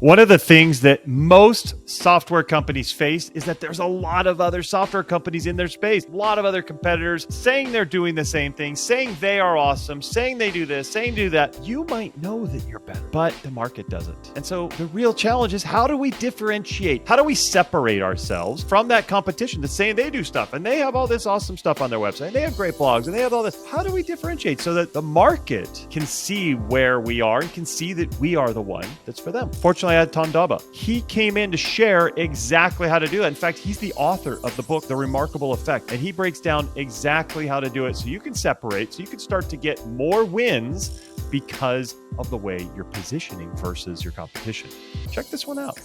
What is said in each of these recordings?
One of the things that most software companies face is that there's a lot of other software companies in their space, a lot of other competitors saying they're doing the same thing, saying they are awesome, saying they do this, saying do that. You might know that you're better, but the market doesn't. And so the real challenge is, how do we differentiate? How do we separate ourselves from that competition that's saying they do stuff and they have all this awesome stuff on their website and they have great blogs and they have all this? How do we differentiate so that the market can see where we are and can see that we are the one that's for them? Fortunately, I had Ton Dobbe. He came in to share exactly how to do that. In fact, he's the author of the book, The Remarkable Effect, and he breaks down exactly how to do it so you can separate, so you can start to get more wins because of the way you're positioning versus your competition. Check this one out.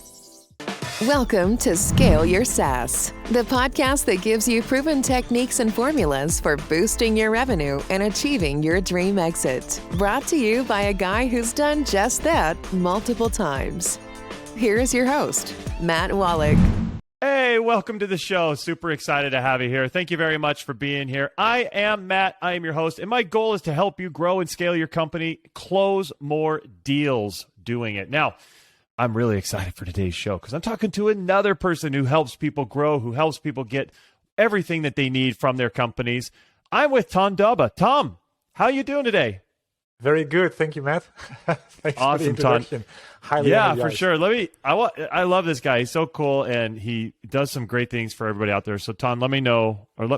Welcome to Scale Your SaaS, the podcast that gives you proven techniques and formulas for boosting your revenue and achieving your dream exit. Brought to you by a guy who's done just that multiple times. Here is your host, Matt Wolach. Hey, welcome to the show. Super excited to have you here. Thank you very much for being here. I am Matt. I am your host, and my goal is to help you grow and scale your company, close more deals doing it. Now, I'm really excited for today's show because I'm talking to another person who helps people grow, who helps people get everything that they need from their companies. I'm with Ton Dobbe. Tom, how are you doing today? Very good. Thank you, Matt. Thanks awesome, for the introduction. Yeah, for sure. I love this guy. He's so cool, and he does some great things for everybody out there. So, Ton, let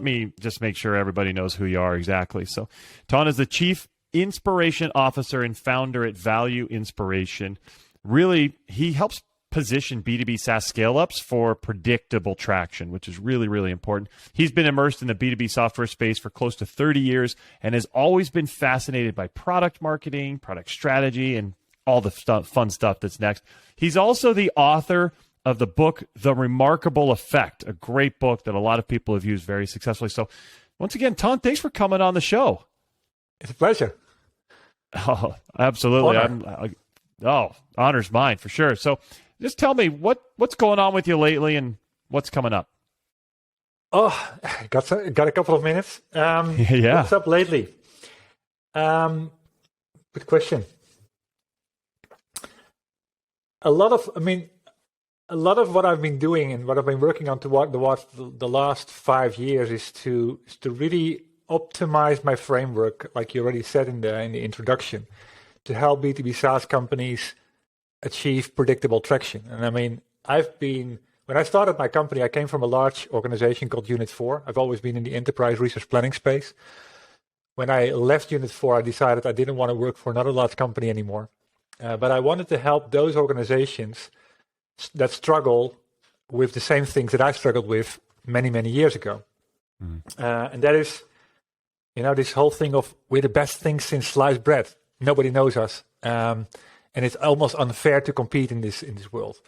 me just make sure everybody knows who you are exactly. So, Ton is the Chief Inspiration Officer and founder at Value Inspiration. Really, he helps position B2B SaaS scale-ups for predictable traction, which is really, really important. He's been immersed in the B2B software space for close to 30 years and has always been fascinated by product marketing, product strategy, and all the fun stuff that's next. He's also the author of the book, The Remarkable Effect, a great book that a lot of people have used very successfully. So once again, Ton, thanks for coming on the show. It's a pleasure. Oh, absolutely. Honor's mine for sure. So just tell me what's going on with you lately and what's coming up. Oh, got a couple of minutes. Yeah. What's up lately? Good question. A lot of what I've been doing and what I've been working on toward the last 5 years is to really optimize my framework, like you already said in the introduction, to help B2B SaaS companies achieve predictable traction. And I mean, when I started my company, I came from a large organization called Unit 4. I've always been in the enterprise resource planning space. When I left Unit 4, I decided I didn't want to work for another large company anymore. But I wanted to help those organizations that struggle with the same things that I struggled with many, many years ago. And that is, this whole thing of we're the best thing since sliced bread. Nobody knows us, and it's almost unfair to compete in this world.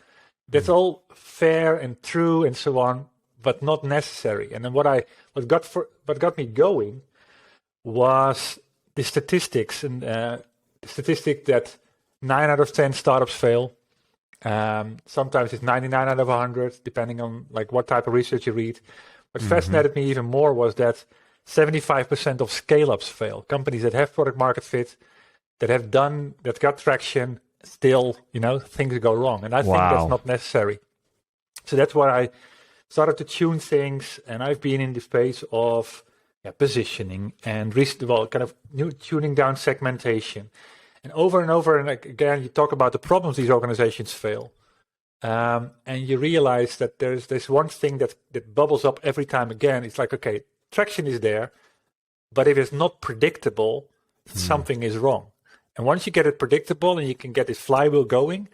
That's all fair and true and so on, but not necessary. And then what got me going was the statistics, and the statistic that 9 out of 10 startups fail. Sometimes it's 99 out of 100, depending on like what type of research you read. What fascinated me even more was that 75% of scale-ups fail. Companies that have product market fit, that got traction, still, things go wrong. And I think that's not necessary. So that's why I started to tune things, and I've been in the space of positioning and tuning down segmentation. And over and again, you talk about the problems these organizations fail. And you realize that there's this one thing that bubbles up every time again. It's like, okay, traction is there, but if it's not predictable, something is wrong. And once you get it predictable and you can get this flywheel going,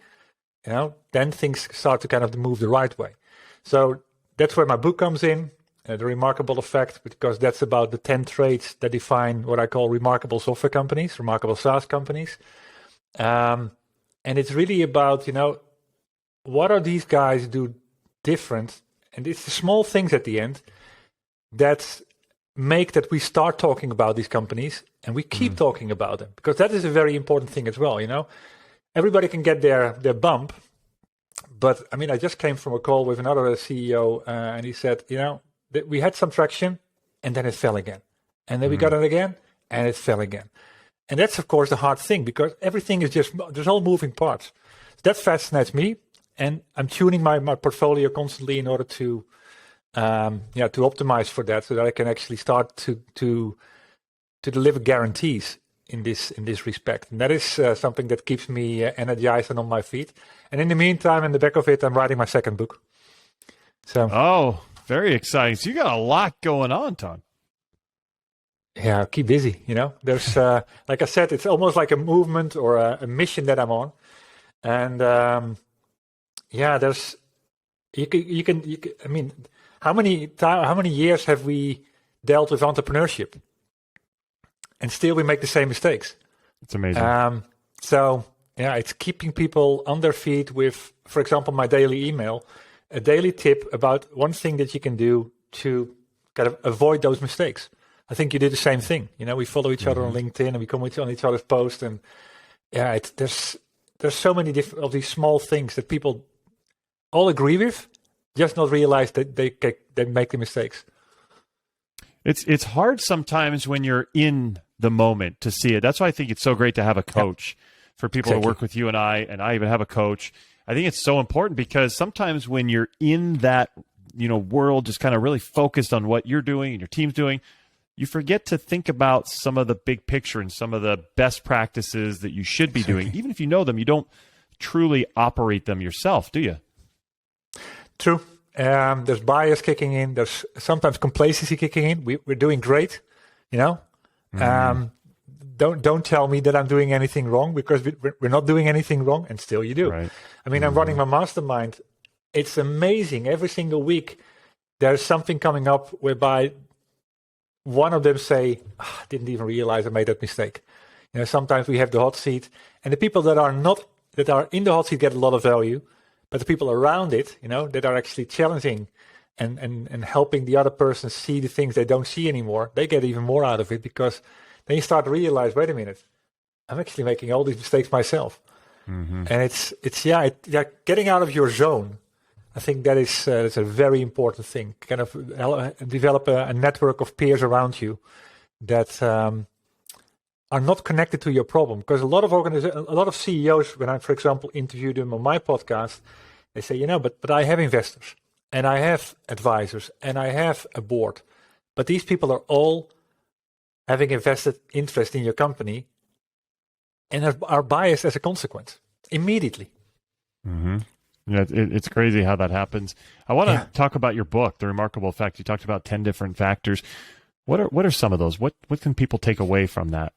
then things start to kind of move the right way. So that's where my book comes in, The Remarkable Effect, because that's about the 10 traits that define what I call remarkable software companies, remarkable SaaS companies. And it's really about, what are these guys do different? And it's the small things at the end that make that we start talking about these companies and we keep talking about them, because that is a very important thing as well. Everybody can get their bump, but I mean, I just came from a call with another CEO and he said, that we had some traction and then it fell again, and then we got it again and it fell again. And that's of course the hard thing, because everything is there's all moving parts. that fascinates me, and I'm tuning my portfolio constantly in order to optimize for that, so that I can actually start to deliver guarantees in this respect. And that is something that keeps me energized and on my feet. And in the meantime, in the back of it, I'm writing my second book. So. Oh, very exciting. So you got a lot going on, Ton. Yeah, keep busy. There's like I said, it's almost like a movement or a mission that I'm on, and there's you can. I mean, how many years have we dealt with entrepreneurship, and still we make the same mistakes? It's amazing. So it's keeping people on their feet with, for example, my daily email, a daily tip about one thing that you can do to kind of avoid those mistakes. I think you did the same thing. We follow each other on LinkedIn, and we comment on each other's posts, and there's so many different of these small things that people all agree with, just not realize that they make the mistakes. It's hard sometimes when you're in the moment to see it. That's why I think it's so great to have a coach for people to work with you and I even have a coach. I think it's so important because sometimes when you're in that world, just kind of really focused on what you're doing and your team's doing, you forget to think about some of the big picture and some of the best practices that you should be doing. Even if you know them, you don't truly operate them yourself, do you? True. There's bias kicking in. There's sometimes complacency kicking in. We're doing great, Don't tell me that I'm doing anything wrong, because we're not doing anything wrong, and still you do. Right. I mean, I'm running my mastermind. It's amazing. Every single week, there's something coming up whereby one of them say, didn't even realize I made that mistake. Sometimes we have the hot seat, and the people that are in the hot seat get a lot of value, but the people around it, that are actually challenging and helping the other person see the things they don't see anymore, they get even more out of it, because then you start to realize, wait a minute, I'm actually making all these mistakes myself. Mm-hmm. And it's getting out of your zone. I think that is that's a very important thing. Kind of develop a network of peers around you that are not connected to your problem. Because a lot of CEOs, when I, for example, interview them on my podcast, they say, but I have investors, and I have advisors, and I have a board, but these people are all having invested interest in your company and are biased as a consequence immediately. Mm-hmm. Yeah, it's crazy how that happens. I want to talk about your book, The Remarkable Effect. You talked about 10 different factors. What are some of those? What can people take away from that?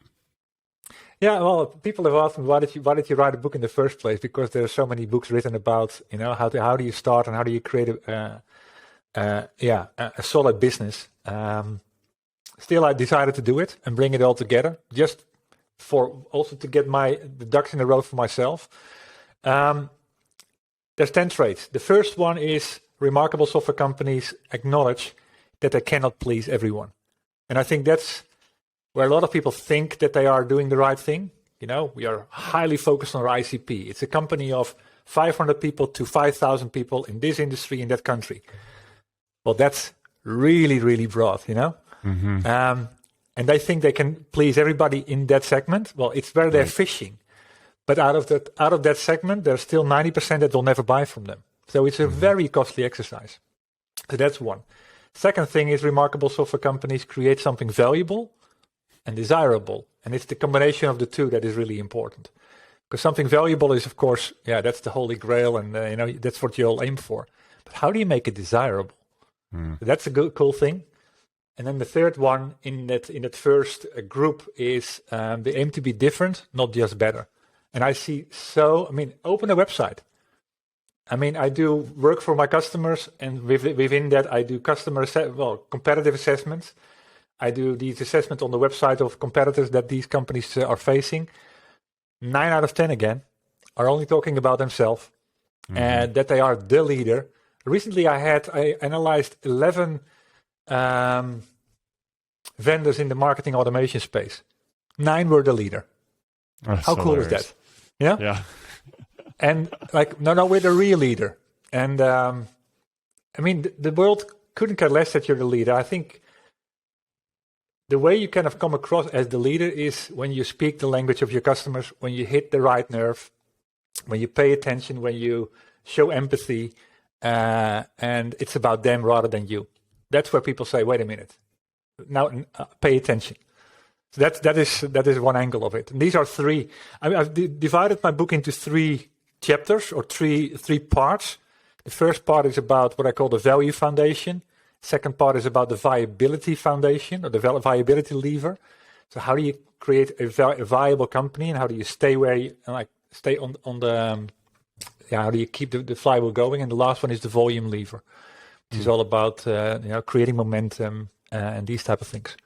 Yeah, well, people have asked me, why did you write a book in the first place? Because there are so many books written about, how do you start and how do you create a solid business. Still, I decided to do it and bring it all together, just for also to get the ducks in a row for myself. There's 10 traits. The first one is remarkable software companies acknowledge that they cannot please everyone. And I think that's where a lot of people think that they are doing the right thing. We are highly focused on our ICP. It's a company of 500 people to 5,000 people in this industry, in that country. Well, that's really, really broad, Mm-hmm. And they think they can please everybody in that segment. Well, it's where they're fishing. But out of that segment, there's still 90% that will never buy from them. So it's a very costly exercise. So that's one. Second thing is remarkable software companies create something valuable and desirable. And it's the combination of the two that is really important. Because something valuable is, of course, that's the holy grail, and that's what you all aim for. But how do you make it desirable? So that's a cool thing. And then the third one in that first group is they aim to be different, not just better. And I see open a website. I do work for my customers, and within that I do competitive assessments. I do these assessments on the website of competitors that these companies are facing. 9 out of 10 again are only talking about themselves and that they are the leader. Recently I analyzed 11 vendors in the marketing automation space. 9 were the leader. That's How cool hilarious. is that? Yeah. Yeah. And no, we're the real leader. And the world couldn't care less that you're the leader. I think the way you kind of come across as the leader is when you speak the language of your customers, when you hit the right nerve, when you pay attention, when you show empathy, and it's about them rather than you. That's where people say, wait a minute, now pay attention. So that is one angle of it. And these are three. I've divided my book into three chapters or three parts. The first part is about what I call the value foundation. Second part is about the viability foundation or the viability lever. So how do you create a viable company, and how do you stay stay on the how do you keep the flywheel going? And the last one is the volume lever, which is all about creating momentum and these type of things.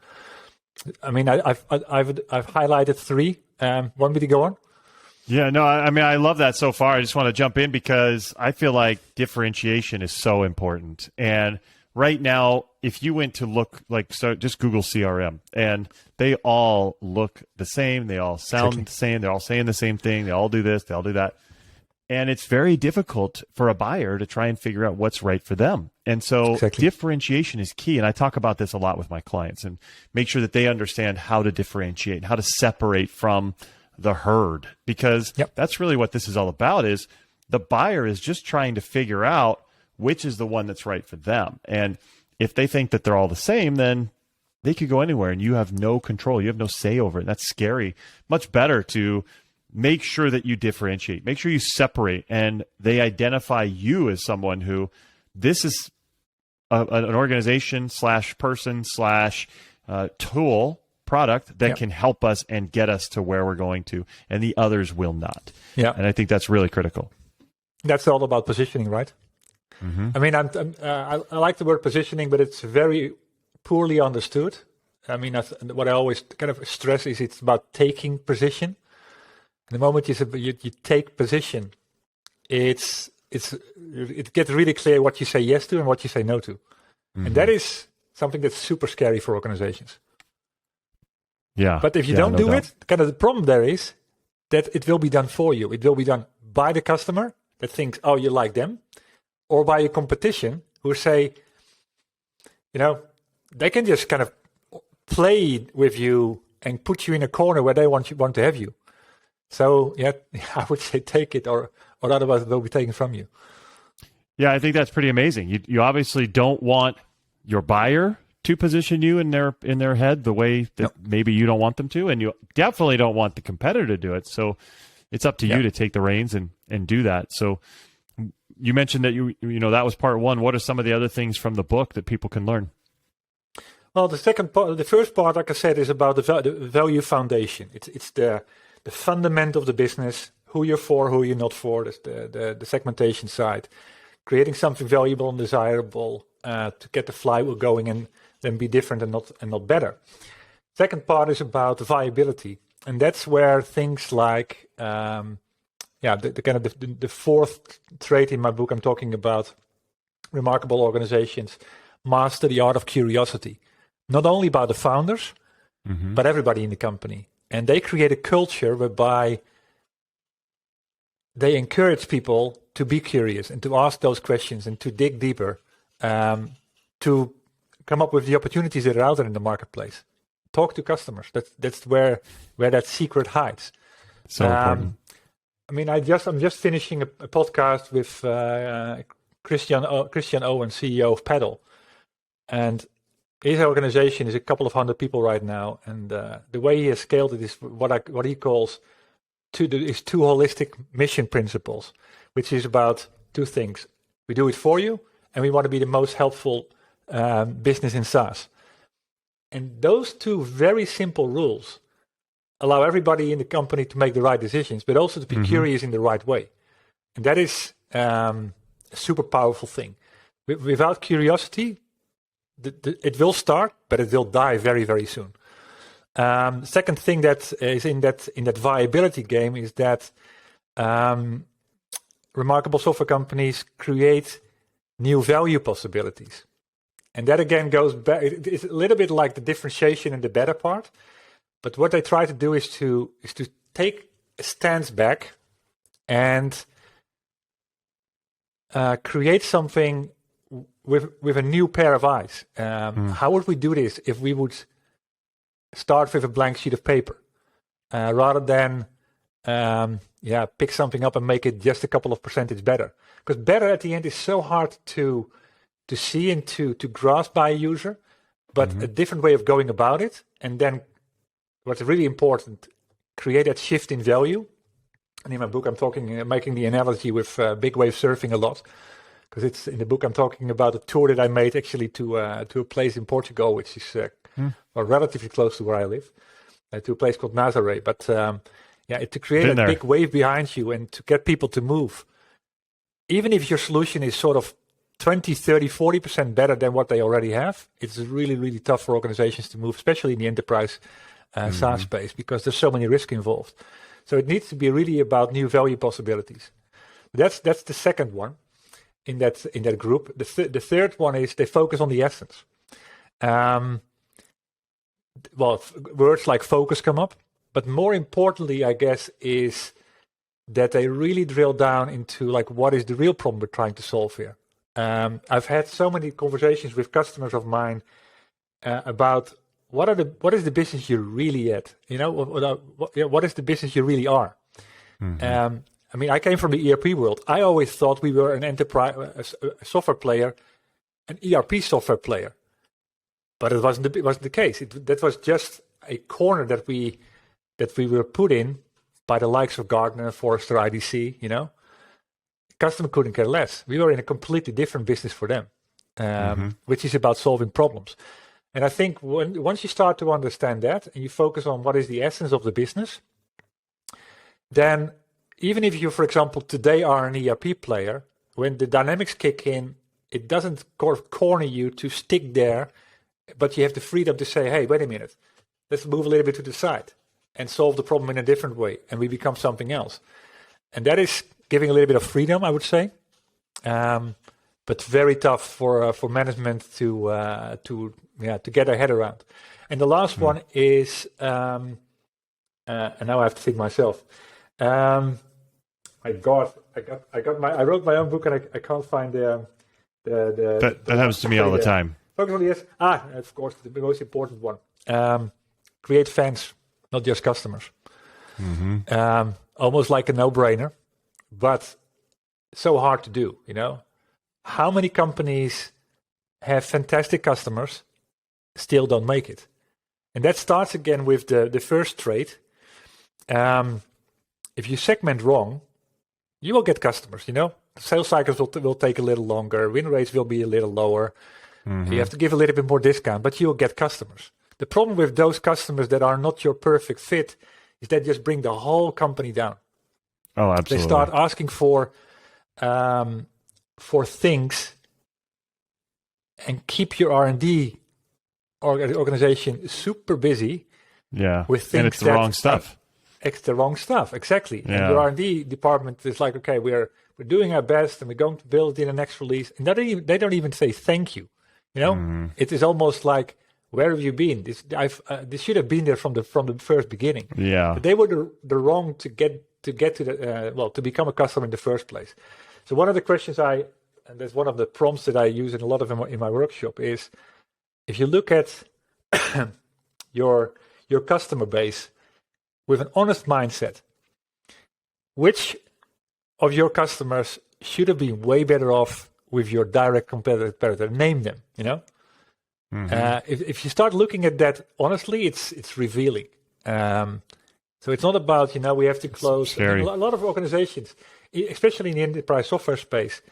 I mean, I've highlighted three. Want me to go on? Yeah, no, I mean, I love that so far. I just want to jump in because I feel like differentiation is so important. And right now, if you went to look just Google CRM, and they all look the same, they all sound the same, they're all saying the same thing, they all do this, they all do that. And it's very difficult for a buyer to try and figure out what's right for them. And so differentiation is key. And I talk about this a lot with my clients and make sure that they understand how to differentiate, how to separate from the herd, because that's really what this is all about. Is the buyer is just trying to figure out which is the one that's right for them. And if they think that they're all the same, then they could go anywhere and you have no control. You have no say over it. That's scary. Much better to make sure that you differentiate, make sure you separate, and they identify you as someone who this is an organization / person / tool product that can help us and get us to where we're going to, and the others will not. Yeah. And I think that's really critical. That's all about positioning, right? Mm-hmm. I mean, I like the word positioning, but it's very poorly understood. I mean, what I always kind of stress is it's about taking position. The moment you take position, it gets really clear what you say yes to and what you say no to. Mm-hmm. And that is something that's super scary for organizations. Yeah. But if you don't do it, kind of the problem there is that it will be done for you. It will be done by the customer that thinks, oh, you like them, or by your competition who say, they can just kind of play with you and put you in a corner where they want to have you. So, I would say take it, or otherwise it will be taken from you. Yeah, I think that's pretty amazing. You obviously don't want your buyer to position you in their head the way that maybe you don't want them to, and you definitely don't want the competitor to do it. So it's up to you to take the reins and do that. So you mentioned that that was part one. What are some of the other things from the book that people can learn? Well, the first part, like I said, is about the value foundation. It's the fundament of the business, who you're for, who you're not for, the segmentation side, creating something valuable and desirable to get the flywheel going and then be different and not better. Second part is about the viability, and that's where things like the fourth trait in my book I'm talking about. Remarkable organizations master the art of curiosity, not only by the founders, but everybody in the company. And they create a culture whereby they encourage people to be curious and to ask those questions and to dig deeper, to come up with the opportunities that are out there in the marketplace. Talk to customers. That's where that secret hides. So important. I mean, I'm just finishing a podcast with Christian Owen, CEO of Paddle, and his organization is a couple of hundred people right now, and the way he has scaled it is what he calls two holistic mission principles, which is about two things: we do it for you, and we want to be the most helpful business in SaaS. And those two very simple rules allow everybody in the company to make the right decisions, but also to be curious in the right way. And that is a super powerful thing. Without curiosity, it will start, but it will die very, very soon. Second thing that is in that viability game is that remarkable software companies create new value possibilities. And that again goes back, it's a little bit like the differentiation in the better part. But what they try to do is to take a stance back and create something with a new pair of eyes. How would we do this if we would start with a blank sheet of paper rather than pick something up and make it just a couple of percentage better. Because better at the end is so hard to see and to grasp by a user, but a different way of going about it. And then what's really important, create that shift in value. And in my book, I'm making the analogy with big wave surfing a lot. Because it's in the book, I'm talking about a tour that I made actually to a place in Portugal, which is relatively close to where I live, to a place called Nazaré. But to create a big wave behind you and to get people to move, even if your solution is sort of 20, 30, 40% better than what they already have, it's really, really tough for organizations to move, especially in the enterprise SaaS space, because there's so many risks involved. So it needs to be really about new value possibilities. That's the second one in that group. The third one is they focus on the essence. Words like focus come up, but more importantly, I guess, is that they really drill down into like what is the real problem we're trying to solve here. I've had so many conversations with customers of mine about what is the business you're really at? What is the business you really are? I came from the ERP world. I always thought we were an enterprise a software player, an ERP software player, but it wasn't the case. That was just a corner that we were put in by the likes of Gartner, Forrester, IDC. Customer couldn't care less. We were in a completely different business for them, which is about solving problems. And I think once you start to understand that and you focus on what is the essence of the business, then even if you, for example, today are an ERP player, when the dynamics kick in, it doesn't corner you to stick there, but you have the freedom to say, hey, wait a minute, let's move a little bit to the side and solve the problem in a different way, and we become something else. And that is giving a little bit of freedom, I would say, but very tough for management to get their head around. And the last one is, and now I have to think myself. My God, I wrote my own book and I can't find the that happens to me all the time. Focus on the yes. Of course, the most important one. Create fans, not just customers. Almost like a no-brainer, but so hard to do. How many companies have fantastic customers, still don't make it? And that starts again with the first trait. If you segment wrong, you will get customers. Sales cycles will take a little longer, win rates will be a little lower. You have to give a little bit more discount, but you will get customers. The problem with those customers that are not your perfect fit is that just bring the whole company down. Oh, absolutely. They start asking for things and keep your R&D organization super busy. Yeah, with things and it's the wrong stuff. It's the wrong stuff, exactly. Yeah. And your R&D department is like, okay, we're doing our best and we're going to build it in the next release. And they don't even say thank you. It is almost like, where have you been? This should have been there from the first beginning. Yeah, but they were the wrong to get to the to become a customer in the first place. So one of the questions and that's one of the prompts that I use in a lot of in my workshop is, if you look at your customer base with an honest mindset, which of your customers should have been way better off with your direct competitor? Name them. If you start looking at that honestly, it's revealing. So it's not about we have to close. A lot of organizations, especially in the enterprise software space,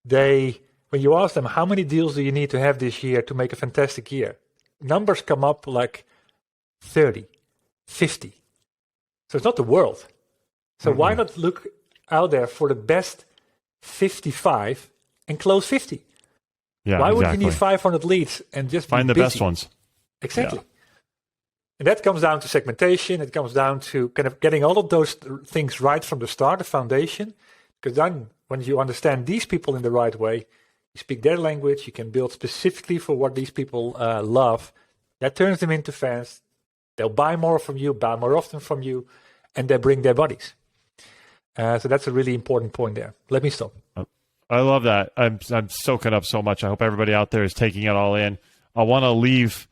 when you ask them how many deals do you need to have this year to make a fantastic year, numbers come up like 30, 50. So it's not the world. So why not look out there for the best 55 and close 50? Yeah, why would you need 500 leads and just find the best ones? Exactly. Yeah. And that comes down to segmentation. It comes down to kind of getting all of those things right from the start, the foundation. Because then when you understand these people in the right way, you speak their language, you can build specifically for what these people love. That turns them into fans. They'll buy more from you, buy more often from you, and they bring their buddies. So that's a really important point there. Let me stop. I love that. I'm soaking up so much. I hope everybody out there is taking it all in. I want to leave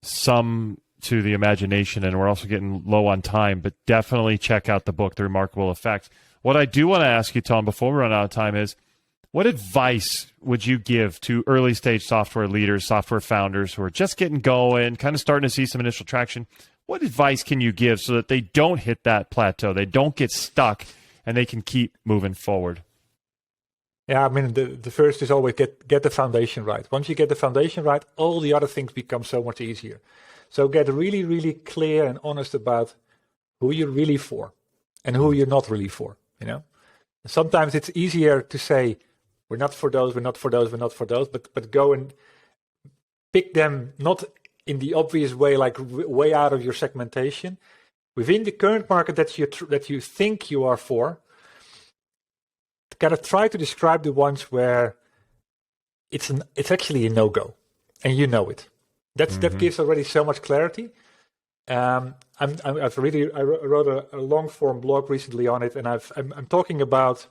some to the imagination, and we're also getting low on time, but definitely check out the book, The Remarkable Effect. What I do want to ask you, Tom, before we run out of time is, what advice would you give to early stage software leaders, software founders who are just getting going, kind of starting to see some initial traction? What advice can you give so that they don't hit that plateau, they don't get stuck, and they can keep moving forward? Yeah, I mean, the first is always get the foundation right. Once you get the foundation right, all the other things become so much easier. So get really, really clear and honest about who you're really for and who you're not really for, you know? Sometimes it's easier to say, we're not for those, we're not for those, we're not for those, but go and pick them not in the obvious way, like way out of your segmentation. Within the current market that you think you are for, kind of try to describe the ones where it's actually a no-go, and you know it. That gives already so much clarity. I wrote a long-form blog recently on it, and I'm talking about,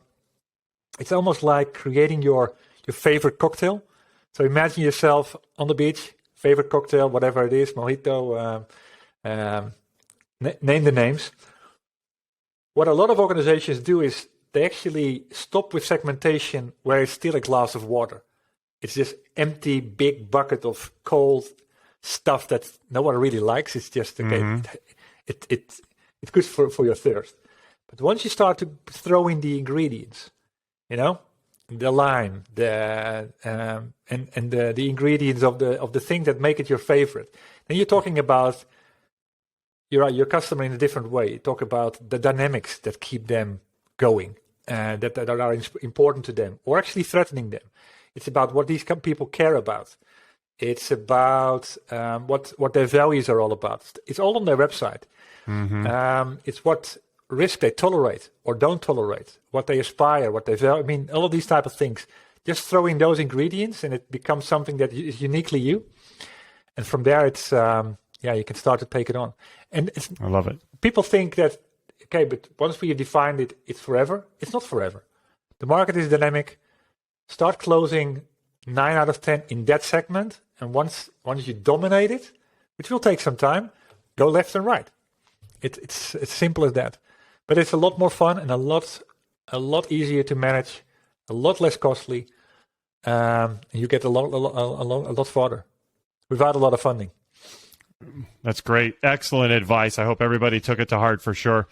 it's almost like creating your favorite cocktail. So imagine yourself on the beach, favorite cocktail, whatever it is, mojito, name the names. What a lot of organizations do is they actually stop with segmentation where it's still a glass of water. It's this empty, big bucket of cold stuff that no one really likes. It's just, okay, it's good for your thirst. But once you start to throw in the ingredients, you know, the lime, the ingredients of the thing that make it your favorite, then you're talking about your customer in a different way. You talk about the dynamics that keep them going, that are important to them, or actually threatening them. It's about what these people care about. It's about what their values are all about. It's all on their website. It's what risk they tolerate or don't tolerate, what they aspire, what they value. I mean, all of these type of things. Just throw in those ingredients and it becomes something that is uniquely you. And from there, it's you can start to take it on. And I love it. People think that, okay, but once we have defined it, it's forever. It's not forever. The market is dynamic. Start closing 9 out of 10 in that segment. And once you dominate it, which will take some time, go left and right. It's as simple as that. But it's a lot more fun and a lot easier to manage, a lot less costly. And you get a lot farther without a lot of funding. That's great. Excellent advice. I hope everybody took it to heart for sure.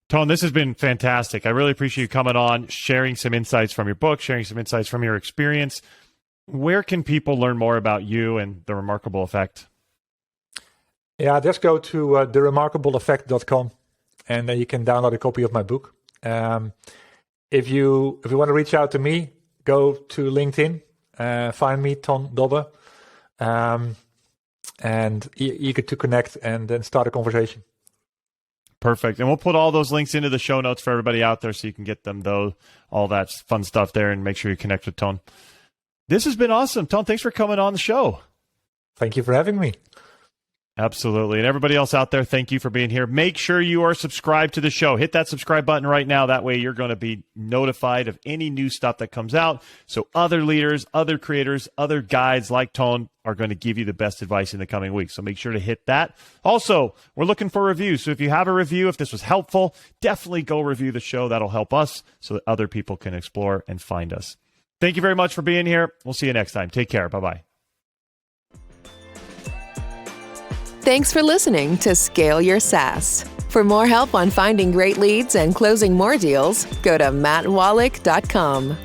Ton, this has been fantastic. I really appreciate you coming on, sharing some insights from your book, sharing some insights from your experience. Where can people learn more about you and The Remarkable Effect? Yeah, just go to theremarkableeffect.com and then you can download a copy of my book. If you want to reach out to me, go to LinkedIn, find me, Ton Dobbe, and eager to connect and then start a conversation. Perfect. And we'll put all those links into the show notes for everybody out there so you can get them, all that fun stuff there, and make sure you connect with Ton. This has been awesome. Ton, thanks for coming on the show. Thank you for having me. Absolutely. And everybody else out there, thank you for being here. Make sure you are subscribed to the show. Hit that subscribe button right now. That way you're going to be notified of any new stuff that comes out. So other leaders, other creators, other guides like Ton are going to give you the best advice in the coming weeks. So make sure to hit that. Also, we're looking for reviews. So if you have a review, if this was helpful, definitely go review the show. That'll help us so that other people can explore and find us. Thank you very much for being here. We'll see you next time. Take care. Bye-bye. Thanks for listening to Scale Your SaaS. For more help on finding great leads and closing more deals, go to mattwolach.com.